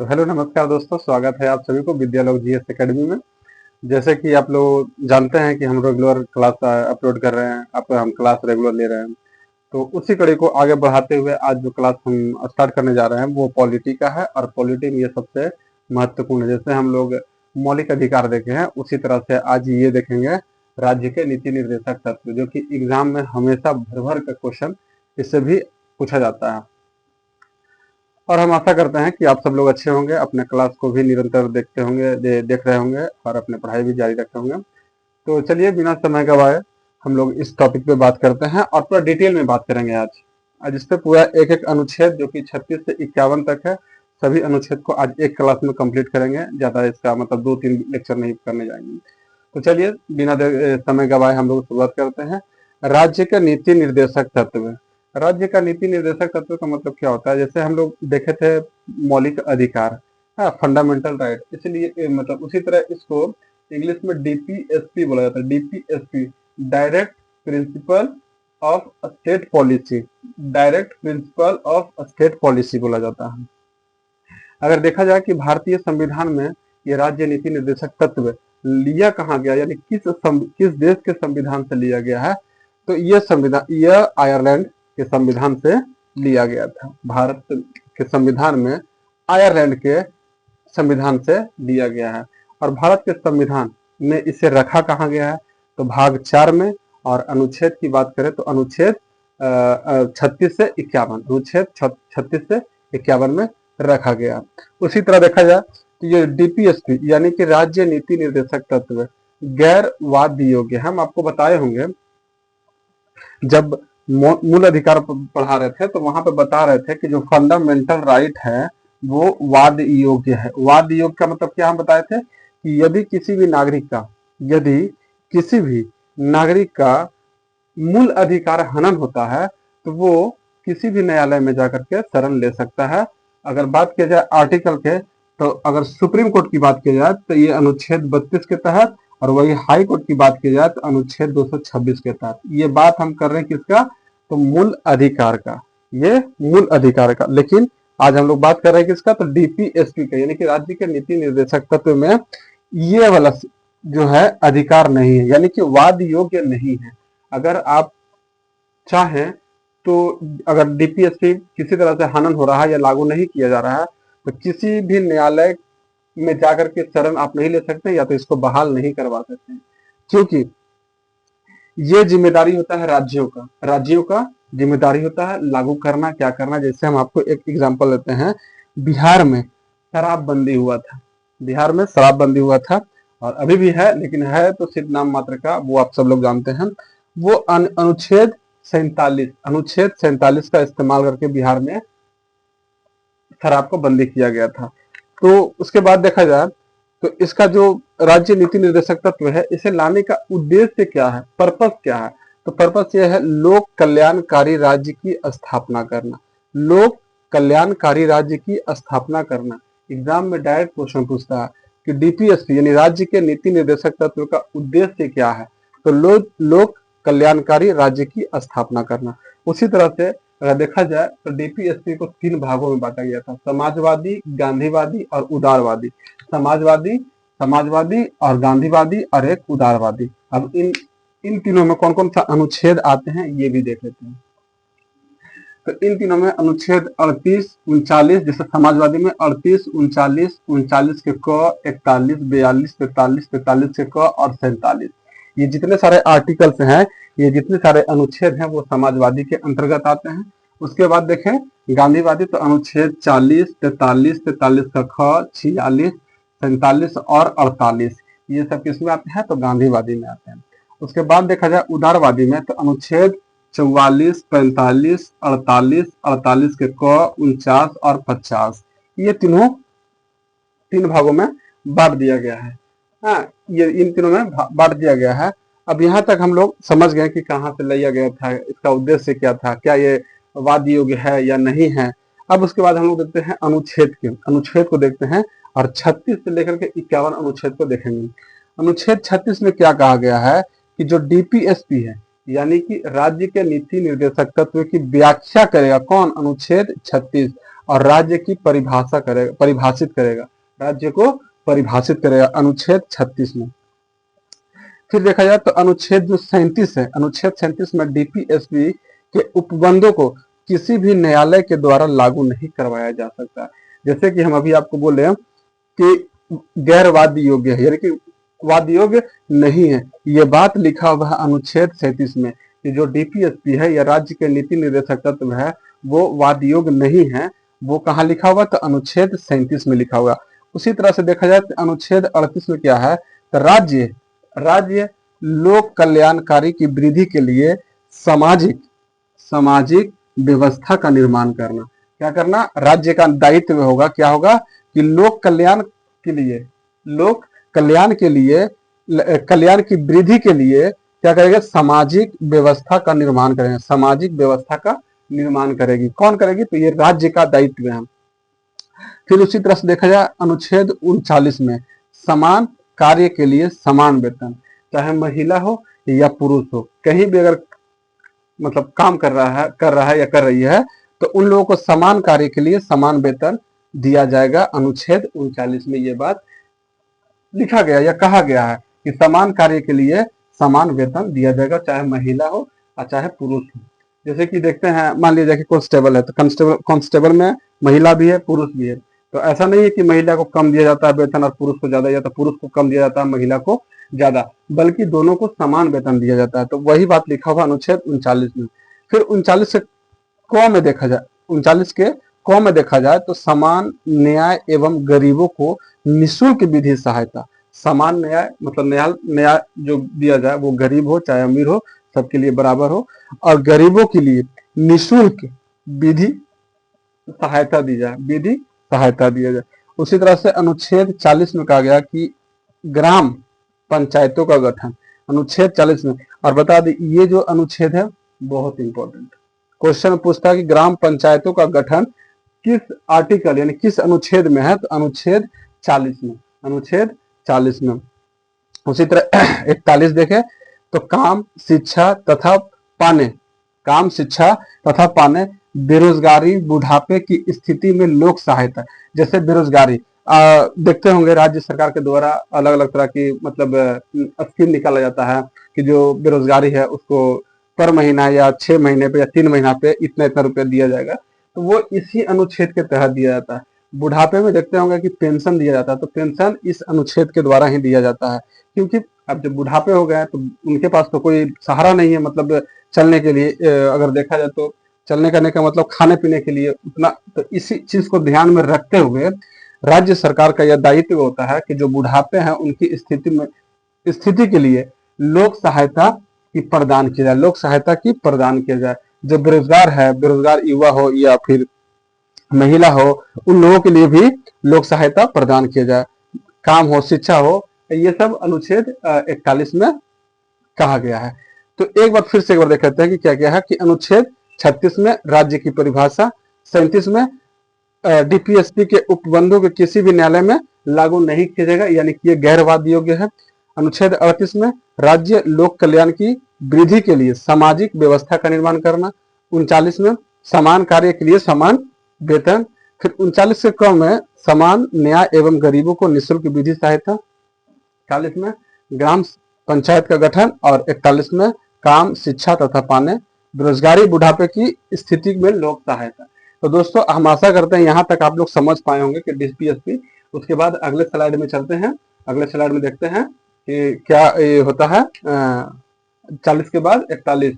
तो हेलो नमस्कार दोस्तों, स्वागत है आप सभी को विद्यालोक जीएस एकेडमी में। जैसे कि आप लोग जानते हैं कि हम रेगुलर क्लास अपलोड कर रहे हैं, आप हम क्लास रेगुलर ले रहे हैं। तो उसी कड़ी को आगे बढ़ाते हुए आज जो क्लास हम स्टार्ट करने जा रहे हैं वो पॉलिटी का है, और पॉलिटी में ये सबसे महत्वपूर्ण है। जैसे हम लोग मौलिक अधिकार देखे हैं, उसी तरह से आज ये देखेंगे राज्य के नीति निर्देशक तत्व, जो कि एग्जाम में हमेशा भर भर का क्वेश्चन इससे भी पूछा जाता है। और हम आशा करते हैं कि आप सब लोग अच्छे होंगे, अपने क्लास को भी निरंतर देखते होंगे, देख रहे होंगे और अपने पढ़ाई भी जारी रखे होंगे। तो चलिए बिना समय गवाए हम लोग इस टॉपिक पे बात करते हैं और पूरा डिटेल में बात करेंगे आज इस पे पूरा एक एक अनुच्छेद, जो कि 36 से 51 तक है, सभी अनुच्छेद को आज एक क्लास में कंप्लीट करेंगे। ज्यादा इसका मतलब 2-3 लेक्चर नहीं करने जाएंगे। तो चलिए बिना समय गवाए हम लोग शुरुआत करते हैं। राज्य के नीति निर्देशक तत्व। राज्य का नीति निर्देशक तत्व का मतलब क्या होता है? जैसे हम लोग देखे थे मौलिक अधिकार, हाँ, फंडामेंटल राइट, इसलिए मतलब उसी तरह इसको इंग्लिश में डीपीएसपी बोला जाता है। DPSP, direct principle of state policy, direct principle of state policy बोला जाता है। अगर देखा जाए कि भारतीय संविधान में ये राज्य नीति निर्देशक तत्व लिया कहाँ गया, यानी किस देश के संविधान से लिया गया है, तो यह आयरलैंड के संविधान से लिया गया था। भारत के संविधान में आयरलैंड के संविधान से लिया गया है। और भारत के संविधान में इसे रखा कहाँ गया है, तो भाग 4 में। और अनुच्छेद की बात करें तो अनुच्छेद 36 से 51, अनुच्छेद 36 से 51 में रखा गया। उसी तरह देखा जाए तो ये डीपीएसपी यानी कि राज्य नीति निर्देशक तत्व गैर वाद्य योग्य। हम आपको बताए होंगे जब मूल अधिकार पढ़ा रहे थे तो वहां पे बता रहे थे कि जो फंडामेंटल राइट है वो वाद्य योग्य है। वाद्य योग्य का मतलब क्या हम बताए थे कि यदि किसी भी नागरिक का मूल अधिकार हनन होता है तो वो किसी भी न्यायालय में जाकर के शरण ले सकता है। अगर बात की जाए आर्टिकल के, तो अगर सुप्रीम कोर्ट की बात की जाए तो ये अनुच्छेद 32 के तहत, और वही हाई कोर्ट की बात की जाए तो अनुच्छेद 226 के तहत। ये बात हम कर रहे हैं किसका, तो मूल अधिकार का, ये मूल अधिकार का। लेकिन आज हम लोग बात कर रहे हैं किसका, तो डीपीएसपी का, यानी कि राज्य के नीति निर्देशक तत्व में ये वाला जो है अधिकार नहीं है, यानी कि वाद योग्य नहीं है। अगर आप चाहें तो अगर डीपीएसपी किसी तरह से हनन हो रहा है या लागू नहीं किया जा रहा है तो किसी भी न्यायालय में जाकर के शरण आप नहीं ले सकते, या तो इसको बहाल नहीं करवा सकते, क्योंकि ये जिम्मेदारी होता है राज्यों का जिम्मेदारी होता है लागू करना, क्या करना। जैसे हम आपको एक एग्जांपल लेते हैं, बिहार में शराबबंदी हुआ था, और अभी भी है, लेकिन है तो सिर्फ नाम मात्र का, वो आप सब लोग जानते हैं। वो अनुच्छेद 47 का इस्तेमाल करके बिहार में शराब को बंदी किया गया था। तो उसके बाद देखा जाए तो इसका जो राज्य नीति निर्देशक तत्व है, इसे लाने का उद्देश्य क्या है, पर्पस क्या है, तो पर्पस यह है लोक कल्याणकारी राज्य की स्थापना करना। लोक कल्याणकारी राज्य की स्थापना करना। एग्जाम में डायरेक्ट क्वेश्चन पूछता है कि डीपीएसपी यानी राज्य के नीति निर्देशक तत्व का उद्देश्य क्या है, तो लोक कल्याणकारी राज्य की स्थापना करना। उसी तरह से अगर देखा जाए तो डीपीएसपी को 3 भागों में बांटा गया था, समाजवादी, गांधीवादी और उदारवादी। समाजवादी और गांधीवादी और एक उदारवादी। अब इन तीनों में कौन कौन सा अनुच्छेद आते हैं ये भी देख लेते हैं। तो इन तीनों में अनुच्छेद 38, 39, जैसे समाजवादी में 38, 39 के क, 41, 42, 43, 43 के क और 47, ये जितने सारे आर्टिकल्स हैं, ये जितने सारे अनुच्छेद हैं वो समाजवादी के अंतर्गत आते हैं। उसके बाद देखें गांधीवादी, तो अनुच्छेद 40, 43, 43 का ख, 46, 47 और 48, ये सब किसमें आते हैं, तो गांधीवादी में आते हैं। उसके बाद देखा जाए उदारवादी में, तो अनुच्छेद 44, 45, 48, 48 के क, 49 और 50, ये 3 भागों में बांट दिया गया है। हाँ, ये इन तीनों में बांट दिया गया है। अब यहाँ तक हम लोग समझ गए कि कहाँ से लिया गया था, इसका उद्देश्य क्या था, क्या ये वाद्य योग्य है या नहीं है। अब उसके बाद हम लोग देखते हैं अनुच्छेद को देखते हैं, और 36 से लेकर के 51 अनुच्छेद को देखेंगे। अनुच्छेद 36 में क्या कहा गया है कि जो डीपीएसपी है यानी कि राज्य के नीति निर्देशक तत्व की व्याख्या करेगा कौन, अनुच्छेद 36। और राज्य की परिभाषित करेगा, राज्य को परिभाषित करेगा अनुच्छेद 36 में। फिर देखा जाए तो अनुच्छेद जो 37 है, अनुच्छेद 37 में डीपीएसपी के उपबंधों को किसी भी न्यायालय के द्वारा लागू नहीं करवाया जा सकता। जैसे कि हम अभी आपको बोले कि गैर वाद योग्य है, यानी कि वाद योग्य नहीं है, ये बात लिखा हुआ है अनुच्छेद 37 में कि जो डीपीएसपी है या राज्य के नीति निर्देशक तत्व है वो वाद योग्य नहीं है। वो कहाँ लिखा हुआ? तो अनुच्छेद 37 में लिखा हुआ। उसी तरह से देखा जाए तो अनुच्छेद 38 में क्या है? तो राज्य लोक कल्याणकारी की वृद्धि के लिए सामाजिक व्यवस्था का निर्माण करना। क्या करना? राज्य का दायित्व होगा, क्या होगा कि लोक कल्याण के लिए कल्याण की वृद्धि के लिए क्या करेगा? सामाजिक व्यवस्था का निर्माण करेंगे। सामाजिक व्यवस्था का निर्माण करेगी। कौन करेगी? तो ये राज्य का दायित्व है। फिर उसी तरह से देखा जाए अनुच्छेद 39 में समान कार्य के लिए समान वेतन, चाहे महिला हो या पुरुष हो, कहीं भी अगर मतलब काम कर रहा है या कर रही है तो उन लोगों को समान कार्य के लिए समान वेतन दिया जाएगा। अनुच्छेद 39 में ये बात लिखा गया या कहा गया है कि समान कार्य के लिए समान वेतन दिया जाएगा, चाहे महिला हो और चाहे पुरुष हो। जैसे कि देखते हैं, मान लीजिए कि कांस्टेबल है तो कांस्टेबल में महिला भी है पुरुष भी है, तो ऐसा नहीं है कि महिला को कम दिया जाता है वेतन और पुरुष को ज्यादा, या तो पुरुष को कम दिया जाता है महिला को ज्यादा, बल्कि दोनों को समान वेतन दिया जाता है। तो वही बात लिखा हुआ अनुच्छेद 39 में। फिर 39 के क में देखा जाए तो समान न्याय एवं गरीबों को निःशुल्क विधि सहायता। समान न्याय मतलब न्याय जो दिया जाए वो गरीब हो चाहे अमीर हो सबके लिए बराबर हो, और गरीबों के लिए निःशुल्क विधि सहायता दिया जाए। उसी तरह से अनुच्छेद 40 में कहा गया कि ग्राम पंचायतों का गठन, अनुच्छेद 40 में। और बता दें ये जो अनुच्छेद है बहुत इंपॉर्टेंट क्वेश्चन पूछता है कि ग्राम पंचायतों का गठन किस आर्टिकल यानी किस अनुच्छेद में है? तो अनुच्छेद 40 में। अनुच्छेद 40 में। उसी तरह 41 देखें तो काम शिक्षा तथा पाने बेरोजगारी बुढ़ापे की स्थिति में लोक सहायता। जैसे बेरोजगारी देखते होंगे राज्य सरकार के द्वारा अलग अलग तरह की मतलब स्कीम निकाला जाता है कि जो बेरोजगारी है उसको पर महीना या 6 महीने पे या 3 महीना पे इतना इतना रुपया दिया जाएगा, तो वो इसी अनुच्छेद के तहत दिया जाता है। बुढ़ापे में देखते होंगे कि पेंशन दिया जाता है, तो पेंशन इस अनुच्छेद के द्वारा ही दिया जाता है, क्योंकि अब जब बुढ़ापे हो गए तो उनके पास तो कोई सहारा नहीं है, मतलब चलने के लिए अगर देखा जाए तो चलने करने का मतलब खाने पीने के लिए उतना, तो इसी चीज को ध्यान में रखते हुए राज्य सरकार का यह दायित्व होता है कि जो बुढ़ापे हैं उनकी स्थिति के लिए लोक सहायता की प्रदान किया जाए। जो बेरोजगार है, बेरोजगार युवा हो या फिर महिला हो, उन लोगों के लिए भी लोक सहायता प्रदान किया जाए। काम हो, शिक्षा हो, ये सब अनुच्छेद 41 में कहा गया है। तो एक बार फिर से एक बार देख लेते हैं कि क्या क्या है कि अनुच्छेद 36 में राज्य की परिभाषा, 37 में डीपीएसपी के उपबंधों के किसी भी न्यायालय में लागू नहीं किया जाएगा, यानी कि ये गैरवाद योग्य है। अनुच्छेद 38 में राज्य लोक कल्याण की वृद्धि के लिए सामाजिक व्यवस्था का निर्माण करना। 39 में समान कार्य के लिए समान वेतन। फिर 39 के क्रम में समान न्याय एवं गरीबों को निःशुल्क विधि सहायता। 40 में ग्राम पंचायत का गठन और 41 में काम शिक्षा तथा पाने बेरोजगारी बुढ़ापे की स्थिति में लोक सहायता। तो दोस्तों हम आशा करते हैं यहाँ तक आप लोग समझ पाए होंगे कि डीपीएसपी। उसके बाद अगले स्लाइड में चलते हैं, अगले स्लाइड में देखते हैं कि क्या ये होता है 40 के बाद 41।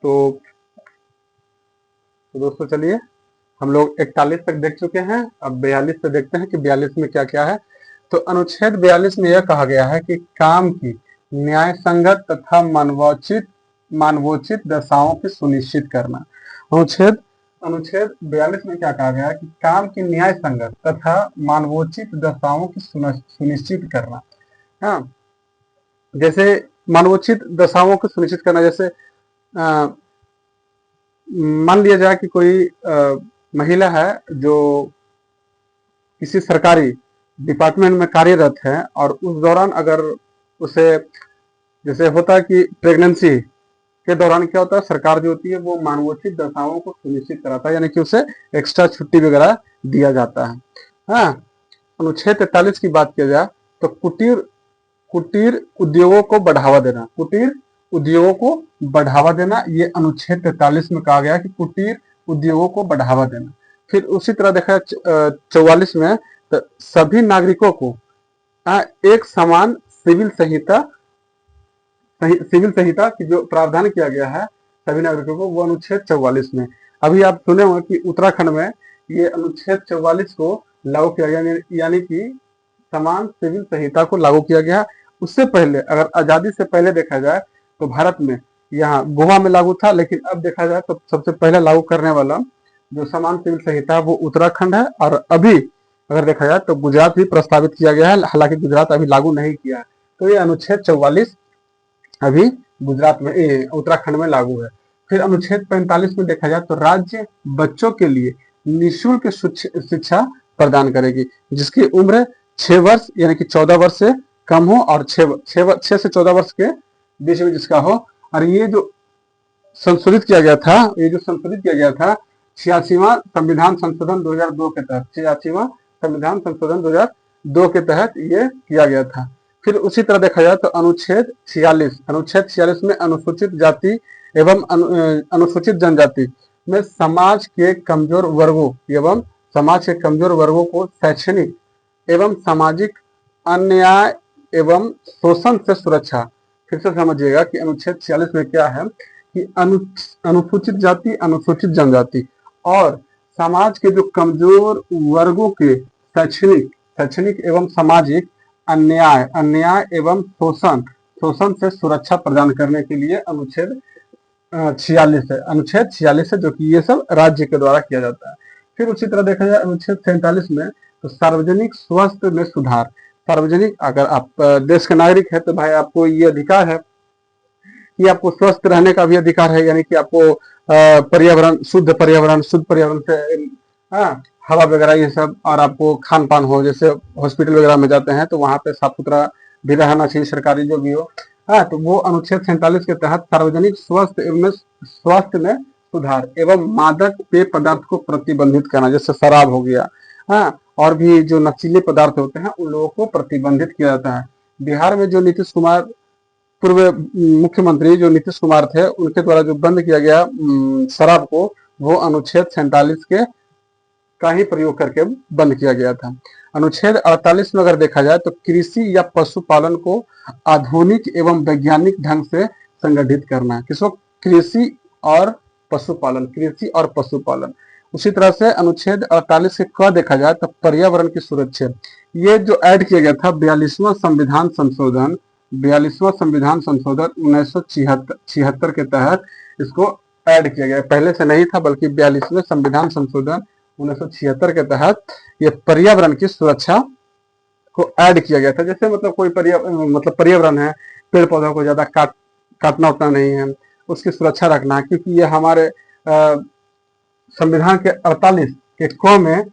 तो दोस्तों चलिए हम लोग 41 तक देख चुके हैं, अब 42 से देखते हैं कि 42 में क्या क्या है। तो अनुच्छेद 42 में यह कहा गया है कि काम की न्याय संगत तथा मानवोचित दशाओं की सुनिश्चित करना। अनुच्छेद 42 में क्या कहा गया है कि काम की न्याय संगत तथा मानवोचित दशाओं की सुनिश्चित करना। हाँ, जैसे मानवोचित दशाओं को सुनिश्चित करना, जैसे मान लिया जाए कि कोई महिला है जो किसी सरकारी डिपार्टमेंट में कार्यरत है और उस दौरान अगर उसे, जैसे होता है कि के दौरान क्या होता है, सरकार जो होती है वो मानवोचित दशाओं को सुनिश्चित कराता है, यानी कि उसे एक्स्ट्रा छुट्टी वगैरह दिया जाता है। हाँ, अनुच्छेद 43 की बात किया जाए तो कुटीर कुटीर उद्योगों को बढ़ावा देना, कुटीर उद्योगों को बढ़ावा देना, ये अनुच्छेद 43 में कहा गया कि कुटीर उद्योगों को बढ़ावा देना। फिर उसी तरह देखा 44 में तो सभी नागरिकों को एक समान सिविल संहिता की जो प्रावधान किया गया है सभी नागरिकों को, वो अनुच्छेद 44 में। अभी आप सुने होंगे कि उत्तराखंड में ये अनुच्छेद 44 को लागू किया गया, यानी कि समान सिविल संहिता को लागू किया गया। उससे पहले अगर आजादी से पहले देखा जाए तो भारत में यहाँ गोवा में लागू था, लेकिन अब देखा जाए तो सबसे पहले लागू करने वाला जो समान सिविल संहिता है वो उत्तराखंड है। और अभी अगर देखा जाए तो गुजरात भी प्रस्तावित किया गया है, हालांकि गुजरात अभी लागू नहीं किया है। तो ये अनुच्छेद 44 अभी गुजरात में उत्तराखंड में लागू है। फिर अनुच्छेद 45 में देखा जाए तो राज्य बच्चों के लिए निःशुल्क शिक्षा प्रदान करेगी, जिसकी उम्र 6 वर्ष यानी कि 14 वर्ष से कम हो और 6 से 14 वर्ष के बीच में जिसका हो। और ये जो संशोधित किया गया था 86वां संविधान संशोधन 2002 के तहत, 86वां संविधान संशोधन 2002 के तहत ये किया गया था। फिर उसी तरह देखा जाए तो अनुच्छेद 46 में अनुसूचित जाति एवं अनुसूचित जनजाति में समाज के कमजोर वर्गों को शैक्षणिक एवं सामाजिक अन्याय एवं शोषण से सुरक्षा। फिर से समझिएगा कि अनुच्छेद 46 में क्या है कि अनुसूचित जाति, अनुसूचित जनजाति और समाज के जो कमजोर वर्गों के शैक्षणिक एवं सामाजिक अन्याय एवं शोषण से सुरक्षा प्रदान करने के लिए अनुच्छेद 46 है, जो कि ये सब राज्य के द्वारा किया जाता है। फिर उसी तरह देखा जाए अनुच्छेद 47 में तो सार्वजनिक स्वास्थ्य में सुधार। अगर आप देश के नागरिक है तो भाई आपको ये अधिकार है कि आपको स्वस्थ रहने का भी अधिकार है, यानी कि आपको शुद्ध पर्यावरण से हवा वगैरह ये सब, और आपको खान पान हो, जैसे हॉस्पिटल वगैरह में जाते हैं तो वहां पे साफ सुथरा भी रहना चाहिए, सरकारी जो भी हो। तो वो अनुच्छेद 47 के तहत सार्वजनिक स्वास्थ्य में सुधार एवं मादक पेय पदार्थ को प्रतिबंधित करना, जैसे शराब हो गया, और भी जो नशीले पदार्थ होते हैं उन लोगों को प्रतिबंधित किया जाता है। बिहार में जो पूर्व मुख्यमंत्री जो नीतीश कुमार थे, उनके द्वारा जो बंद किया गया शराब को, वो अनुच्छेद 47 के का ही प्रयोग करके बंद किया गया था। अनुच्छेद 48 में अगर देखा जाए तो कृषि या पशुपालन को आधुनिक एवं वैज्ञानिक ढंग से संगठित करना, किसको? कृषि और पशुपालन। उसी तरह से अनुच्छेद 48 के क देखा जाए तो पर्यावरण की सुरक्षा, ये जो ऐड किया गया था 42वां संविधान संशोधन 1976 के तहत इसको ऐड किया गया। पहले से नहीं था, बल्कि 42वें संविधान संशोधन 1976 के तहत ये पर्यावरण की सुरक्षा को ऐड किया गया था। जैसे मतलब कोई पर्यावरण है, पेड़ पौधों को ज्यादा काटना उतना नहीं है, उसकी सुरक्षा रखना, क्योंकि ये हमारे संविधान के 48 के क में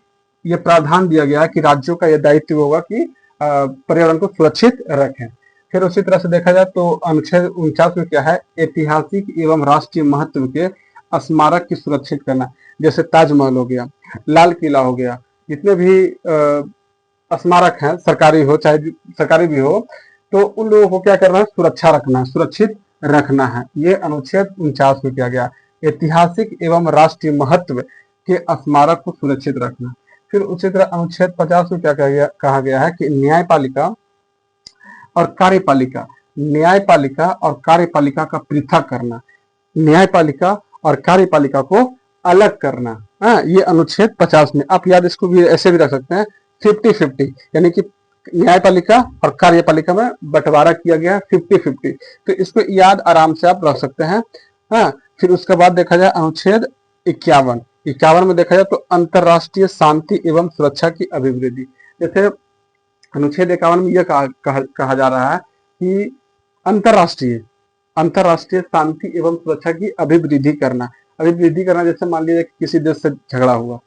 ये प्रावधान दिया गया कि राज्यों का यह दायित्व होगा कि पर्यावरण को सुरक्षित रखें। फिर उसी तरह से देखा जाए तो अनुच्छेद 49 में क्या है, ऐतिहासिक एवं राष्ट्रीय महत्व के स्मारक की सुरक्षित करना, जैसे ताजमहल हो गया, लाल किला हो गया, जितने भी स्मारक हैं, सरकारी हो चाहे सरकारी भी हो, तो उन लोगों को क्या करना है, सुरक्षित रखना है। ये अनुच्छेद 49 में किया गया, ऐतिहासिक एवं राष्ट्रीय महत्व के स्मारक को सुरक्षित रखना। फिर उसी तरह अनुच्छेद 50 में क्या कहा गया है कि न्यायपालिका और कार्यपालिका का पृथक करना, न्यायपालिका और कार्यपालिका को अलग करना। ये अनुच्छेद 50 में, आप याद इसको भी ऐसे भी रख सकते हैं 50-50, यानी कि न्यायपालिका और कार्यपालिका में बंटवारा किया गया 50-50, तो इसको याद आराम से आप रख सकते हैं। फिर उसके बाद देखा जाए अनुच्छेद 51 में देखा जाए तो अंतरराष्ट्रीय शांति एवं सुरक्षा की अभिवृद्धि। जैसे अनुच्छेद 51 में यह कहा जा रहा है कि अंतरराष्ट्रीय शांति एवं सुरक्षा की अभिवृद्धि करना, जैसे मान लीजिए किसी देश से झगड़ा हुआ,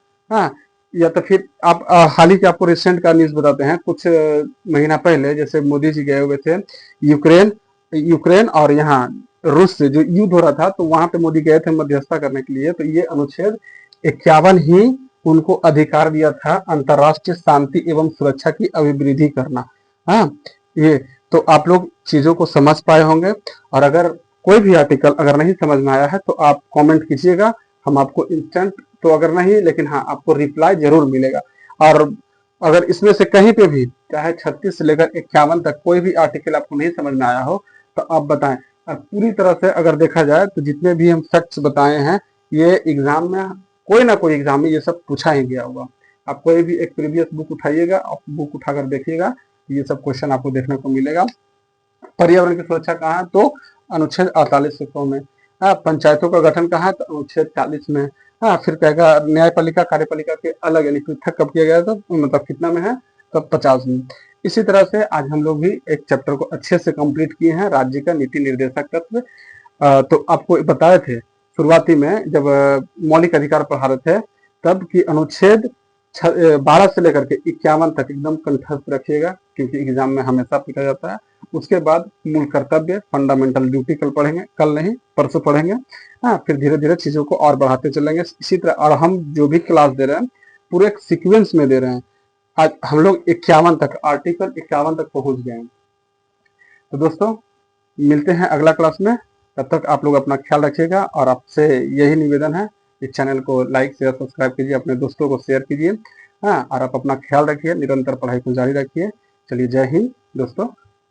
या तो फिर आप हाल ही के आपको रिसेंट का न्यूज बताते हैं, कुछ महीना पहले जैसे मोदी जी गए हुए थे यूक्रेन और यहाँ रूस से जो युद्ध हो रहा था, तो वहां पे मोदी गए थे मध्यस्थता करने के लिए। तो ये अनुच्छेद 51 ही उनको अधिकार दिया था अंतर्राष्ट्रीय शांति एवं सुरक्षा की अभिवृद्धि करना। हाँ, ये तो आप लोग चीजों को समझ पाए होंगे। और अगर कोई भी आर्टिकल अगर नहीं समझ में आया है तो आप कमेंट कीजिएगा, हम आपको इंस्टेंट तो अगर नहीं, लेकिन हाँ आपको रिप्लाई जरूर मिलेगा। और अगर इसमें से कहीं पे भी चाहे 36 से लेकर 51 तक कोई भी आर्टिकल आपको नहीं समझ में आया हो तो आप बताएं। और पूरी तरह से अगर देखा जाए तो जितने भी हम फैक्ट्स बताए हैं, ये एग्जाम में कोई ना कोई एग्जाम में ये सब पूछा ही गया होगा। आप कोई भी एक प्रीवियस बुक उठाइएगा, आप बुक उठाकर देखिएगा, ये सब क्वेश्चन आपको देखने को मिलेगा। पर्यावरण की सुरक्षा कहाँ है, तो अनुच्छेद 48 में। हाँ, पंचायतों का गठन कहाँ है, तो अनुच्छेद 40 में। हाँ, फिर कहेगा न्यायपालिका कार्यपालिका के अलग यानी पृथक कब किया गया था, मतलब कितना में है, तो 50 में। इसी तरह से आज हम लोग भी एक चैप्टर को अच्छे से कंप्लीट किए हैं, राज्य का नीति निर्देशक तत्व। तो आपको बताए थे शुरुआती में जब मौलिक अधिकार पढ़ा रहे थे तब की अनुच्छेद 12 से लेकर के 51 तक एकदम कंठस्थ रखिएगा, क्योंकि एग्जाम में हमेशा पूछा जाता है। उसके बाद मूल कर्तव्य फंडामेंटल ड्यूटी कल पढ़ेंगे, कल नहीं परसों पढ़ेंगे। हाँ, फिर धीरे धीरे चीजों को और बढ़ाते चलेंगे इसी तरह। और हम जो भी क्लास दे रहे हैं पूरे एक सीक्वेंस में दे रहे हैं। आज हम लोग 51 तक, आर्टिकल 51 तक पहुंच गए हैं। तो दोस्तों मिलते हैं अगला क्लास में, तब तक आप लोग अपना ख्याल रखिएगा। और आपसे यही निवेदन है, इस चैनल को लाइक शेयर सब्सक्राइब कीजिए, अपने दोस्तों को शेयर कीजिए। हाँ, और आप अपना ख्याल रखिए, निरंतर पढ़ाई को जारी रखिए। चलिए, जय हिंद दोस्तों।